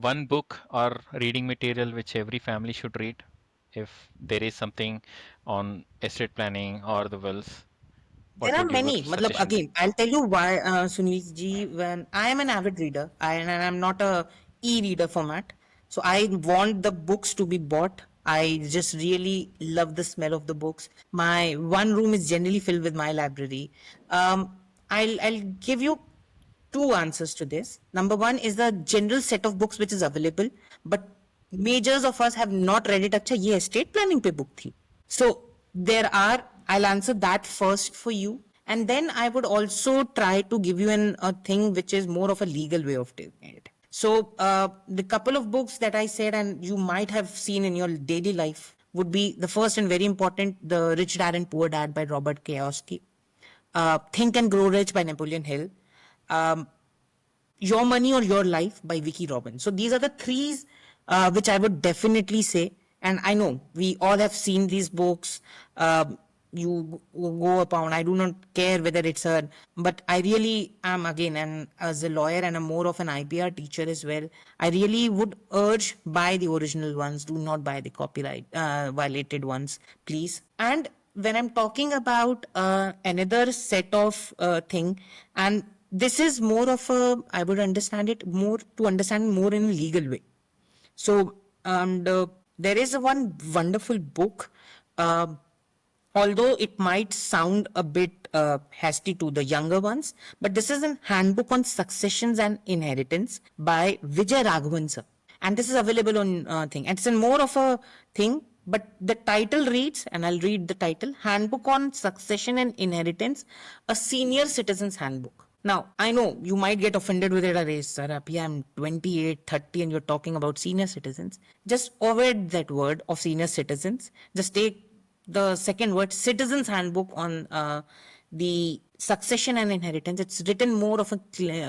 one book or reading material which every family should read if there is something on estate planning or the wills? There What are would your many. Matlab, suggestion be? again, I'll tell you why, Sunil ji, when I am an avid reader, and I'm not a e-reader format. So I want the books to be bought. I just really love the smell of the books. My one room is generally filled with my library. I'll give you two answers to this. Number one is the general set of books which is available, but majors of us have not read it. अच्छा ये estate planning पे book थी. So there are, I'll answer that first for you. And then I would also try to give you a thing which is more of a legal way of doing it. So the couple of books that I said and you might have seen in your daily life would be the first and very important, The Rich Dad and Poor Dad by Robert Kiyosaki, Think and Grow Rich by Napoleon Hill, um, Your Money or Your Life by Vicky Robbins. So these are the three which I would definitely say. And I know we all have seen these books. You go upon. I do not care whether it's a, but I really am again, and as a lawyer and a more of an IPR teacher as well. I really would urge buy the original ones. Do not buy the copyright violated ones, please. And when I'm talking about another set of thing, and this is more of a, I would understand it more to understand more in a legal way. So, and there is a one wonderful book, uh, although it might sound a bit hasty to the younger ones, but this is a handbook on successions and inheritance by Vijay Raghavan sir. And this is available on thing. And it's a more of a thing, but the title reads, and I'll read the title, Handbook on Succession and Inheritance, a Senior Citizen's Handbook. Now, I know you might get offended with it, Array, sir, Abhi, I'm 28, 30, and you're talking about senior citizens. Just avoid that word of senior citizens. Just take the second word, Citizens Handbook on the succession and inheritance. It's written more of a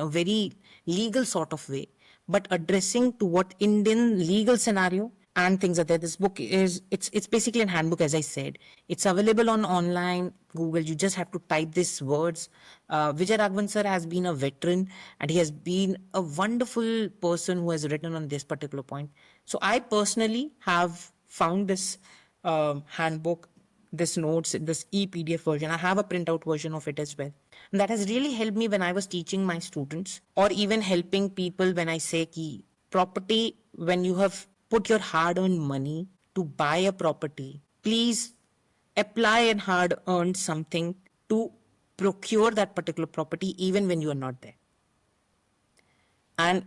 very legal sort of way, but addressing to what Indian legal scenario and things are there. This book is, it's basically a handbook, as I said. It's available on online Google. You just have to type these words. Vijay Raghavan sir has been a veteran and he has been a wonderful person who has written on this particular point. So I personally have found this handbook, this notes, this e-PDF version. I have a printout version of it as well. And that has really helped me when I was teaching my students or even helping people when I say ki property, when you have put your hard earned money to buy a property, please apply and hard earned something to procure that particular property even when you are not there. And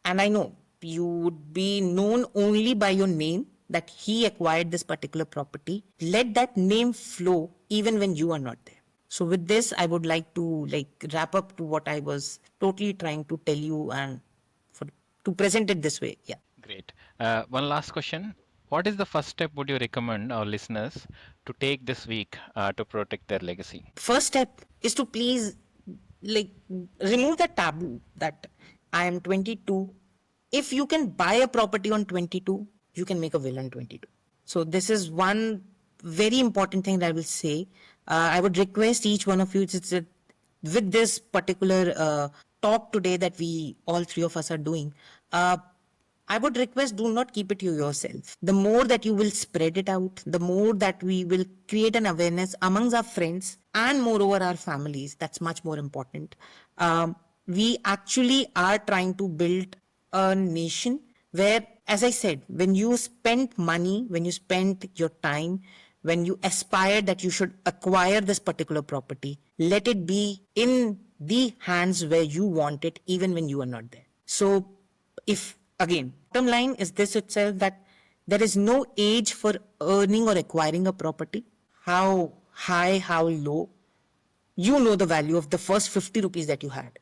and I know you would be known only by your name, that he acquired this particular property. Let that name flow even when you are not there. So with this I would like to like wrap up to what I was totally trying to tell you, and for to present it this way. Yeah. Great. One last question. What is the first step would you recommend our listeners to take this week to protect their legacy? First step is to please like remove the taboo that I am 22. If you can buy a property on 22, you can make a will on 22. So this is one very important thing that I will say. I would request each one of you, with this particular talk today that we all three of us are doing, I would request do not keep it to yourself. The more that you will spread it out, the more that we will create an awareness amongst our friends and moreover our families. That's much more important. We actually are trying to build a nation where, as I said, when you spend money, when you spend your time, when you aspire that you should acquire this particular property, let it be in the hands where you want it, even when you are not there. So, if again, bottom line is this itself, that there is no age for earning or acquiring a property. How high, how low, you know the value of the first 50 rupees that you had.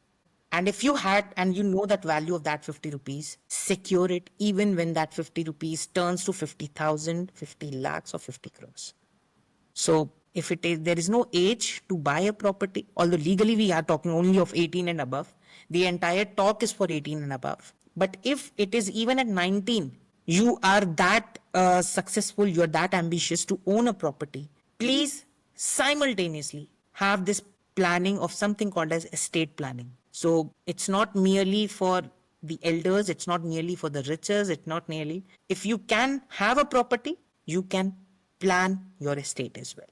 And if you had, and you know that value of that 50 rupees, secure it even when that 50 rupees turns to 50,000, 50 lakhs, or 50 crores. So if it is, there is no age to buy a property, although legally we are talking only of 18 and above. The entire talk is for 18 and above. But if it is even at 19, you are that successful, you are that ambitious to own a property, please simultaneously have this planning of something called as estate planning. So it's not merely for the elders, it's not nearly for the riches, it's not nearly. If you can have a property, you can plan your estate as well.